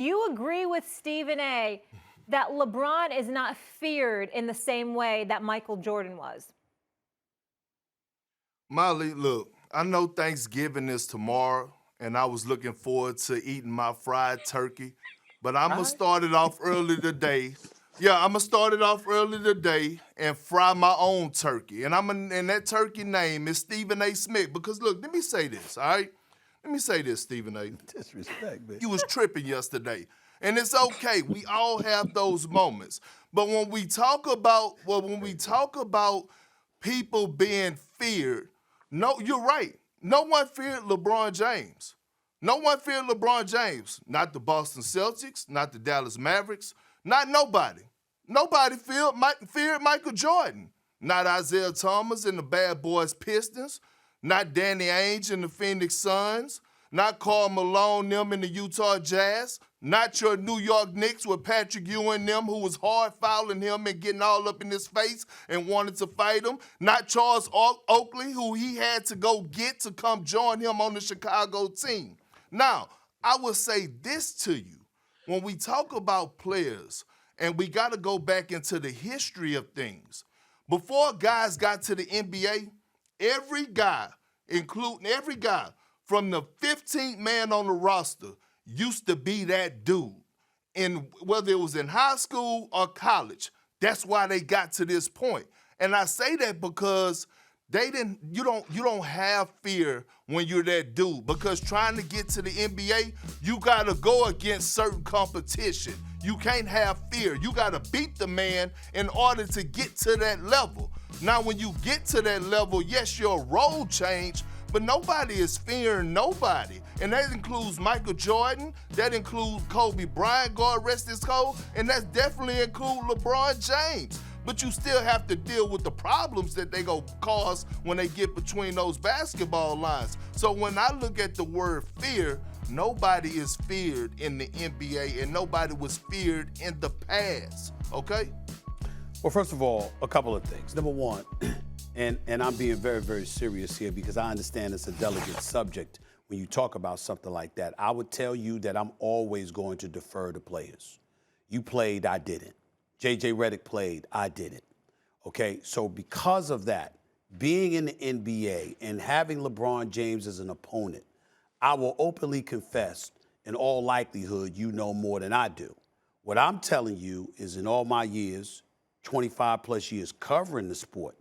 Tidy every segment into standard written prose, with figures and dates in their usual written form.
Do you agree with Stephen A. that LeBron is not feared in the same way that Michael Jordan was? Molly, look, I know Thanksgiving is tomorrow, and I was looking forward to eating my fried turkey, but I'm gonna Right? start it off early today. Yeah, I'm gonna start it off early today and fry my own turkey. And that turkey name is Stephen A. Smith. Because look, let me say this, all right? Let me say this, Stephen A. Disrespect, man. You was tripping yesterday. And it's okay. We all have those moments. But when we talk about people being feared, no, you're right. No one feared LeBron James. No one feared LeBron James. Not the Boston Celtics, not the Dallas Mavericks, not nobody. Nobody feared Michael Jordan. Not Isaiah Thomas and the Bad Boys Pistons, not Danny Ainge and the Phoenix Suns, not Karl Malone them and the Utah Jazz, not your New York Knicks with Patrick Ewing them who was hard fouling him and getting all up in his face and wanted to fight him, not Charles Oakley who he had to go get to come join him on the Chicago team. Now, I will say this to you. When we talk about players, and we got to go back into the history of things, before guys got to the NBA, every guy, including every guy from the 15th man on the roster, used to be that dude. And whether it was in high school or college, that's why they got to this point. And I say that because you don't have fear when you're that dude, because trying to get to the NBA, you gotta go against certain competition. You can't have fear. You gotta beat the man in order to get to that level. Now, when you get to that level, yes, your role changed, but nobody is fearing nobody. And that includes Michael Jordan, that includes Kobe Bryant, God rest his soul, and that definitely includes LeBron James. But you still have to deal with the problems that they go cause when they get between those basketball lines. So when I look at the word fear, nobody is feared in the NBA and nobody was feared in the past, okay? Well, first of all, a couple of things. Number one, and I'm being very, very serious here because I understand it's a delicate subject when you talk about something like that. I would tell you that I'm always going to defer to players. You played, I didn't. J.J. Redick played, I didn't. Okay, so because of that, being in the NBA and having LeBron James as an opponent, I will openly confess, in all likelihood, you know more than I do. What I'm telling you is in all my years, 25 plus years covering the sport,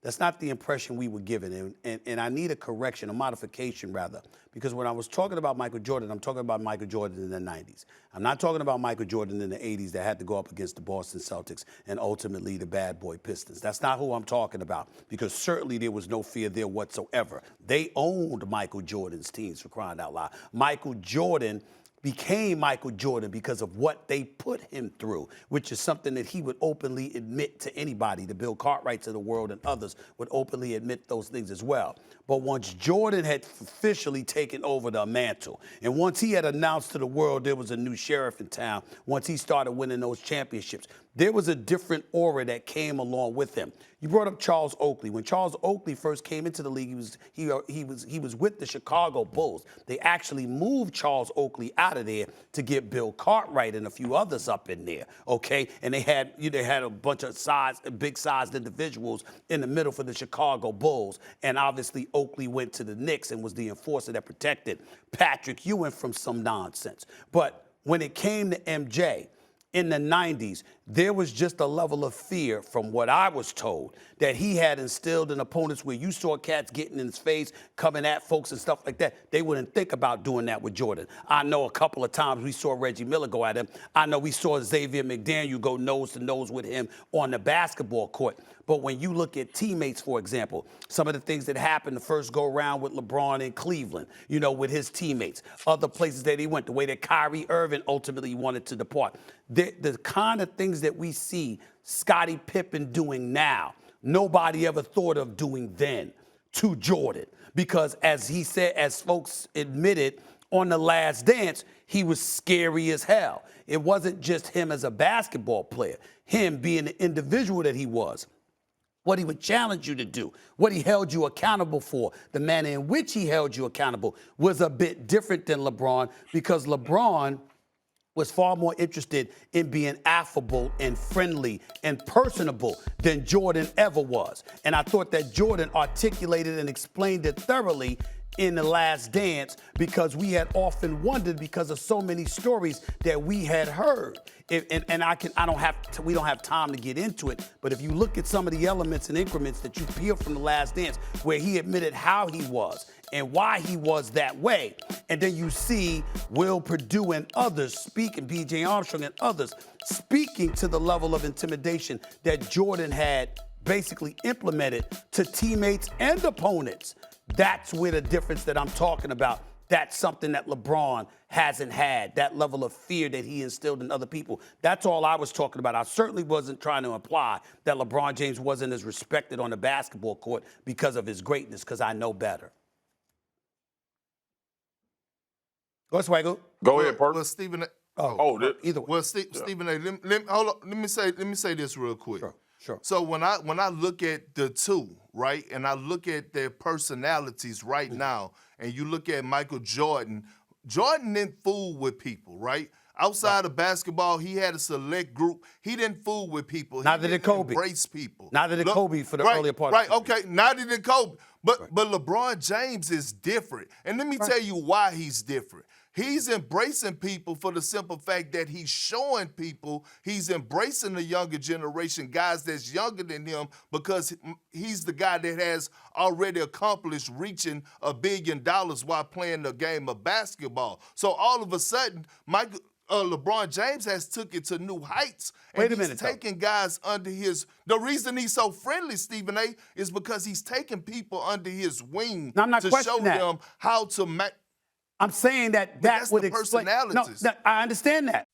that's not the impression we were given. And I need a correction, a modification rather, because when I was talking about Michael Jordan, I'm talking about Michael Jordan in the 90s. I'm not talking about Michael Jordan in the 80s that had to go up against the Boston Celtics and ultimately the Bad Boy Pistons. That's not who I'm talking about, because certainly there was no fear there whatsoever. They owned Michael Jordan's teams, for crying out loud. Michael Jordan became Michael Jordan because of what they put him through, which is something that he would openly admit to anybody. The Bill Cartwrights of the world and others would openly admit those things as well. But once Jordan had officially taken over the mantle, and once he had announced to the world there was a new sheriff in town, once he started winning those championships, there was a different aura that came along with him. You brought up Charles Oakley. When Charles Oakley first came into the league, he was with the Chicago Bulls. They actually moved Charles Oakley out of there to get Bill Cartwright and a few others up in there. Okay, and they had a bunch of big-sized individuals in the middle for the Chicago Bulls, and obviously Oakley went to the Knicks and was the enforcer that protected Patrick Ewing from some nonsense. But when it came to MJ, in the 90s, there was just a level of fear, from what I was told, that he had instilled in opponents where you saw cats getting in his face, coming at folks and stuff like that. They wouldn't think about doing that with Jordan. I know a couple of times we saw Reggie Miller go at him. I know we saw Xavier McDaniel go nose to nose with him on the basketball court. But when you look at teammates, for example, some of the things that happened the first go around with LeBron in Cleveland, with his teammates, other places that he went, the way that Kyrie Irving ultimately wanted to depart, the kind of things that we see Scottie Pippen doing now, nobody ever thought of doing then to Jordan. Because as he said, as folks admitted on The Last Dance, he was scary as hell. It wasn't just him as a basketball player, him being the individual that he was. What he would challenge you to do, what he held you accountable for, the manner in which he held you accountable was a bit different than LeBron, because LeBron was far more interested in being affable and friendly and personable than Jordan ever was. And I thought that Jordan articulated and explained it thoroughly in The Last Dance, because we had often wondered, because of so many stories that we had heard. We don't have time to get into it, but if you look at some of the elements and increments that you peel from The Last Dance, where he admitted how he was and why he was that way, and then you see Will Perdue and others speaking, B.J. Armstrong and others speaking to the level of intimidation that Jordan had basically implemented to teammates and opponents. That's where the difference that I'm talking about. That's something that LeBron hasn't had, that level of fear that he instilled in other people. That's all I was talking about. I certainly wasn't trying to imply that LeBron James wasn't as respected on the basketball court because of his greatness, because I know better. Go, Swaggle. Go ahead, Perk. Well, Stephen. Either way. Well, Stephen A. Hold on. Let me say this real quick. Sure. So when I look at the two, right, and I look at their personalities right now, and you look at Michael Jordan, Jordan didn't fool with people, right? Outside of basketball, he had a select group. He didn't fool with people. Neither did Kobe. Embrace people. Neither did Kobe for the earlier part. Right. Okay. Neither did Kobe. But LeBron James is different, and let me tell you why he's different. He's embracing people for the simple fact that he's showing people, he's embracing the younger generation, guys that's younger than him, because he's the guy that has already accomplished reaching $1 billion while playing the game of basketball. So all of a sudden, LeBron James has took it to new heights. And he's taking guys under his. The reason he's so friendly, Stephen A., is because he's taking people under his wing to show them how to I'm saying that would explain. No, I understand that.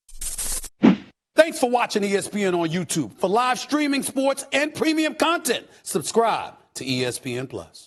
Thanks for watching ESPN on YouTube. For live streaming, sports, and premium content, subscribe to ESPN Plus.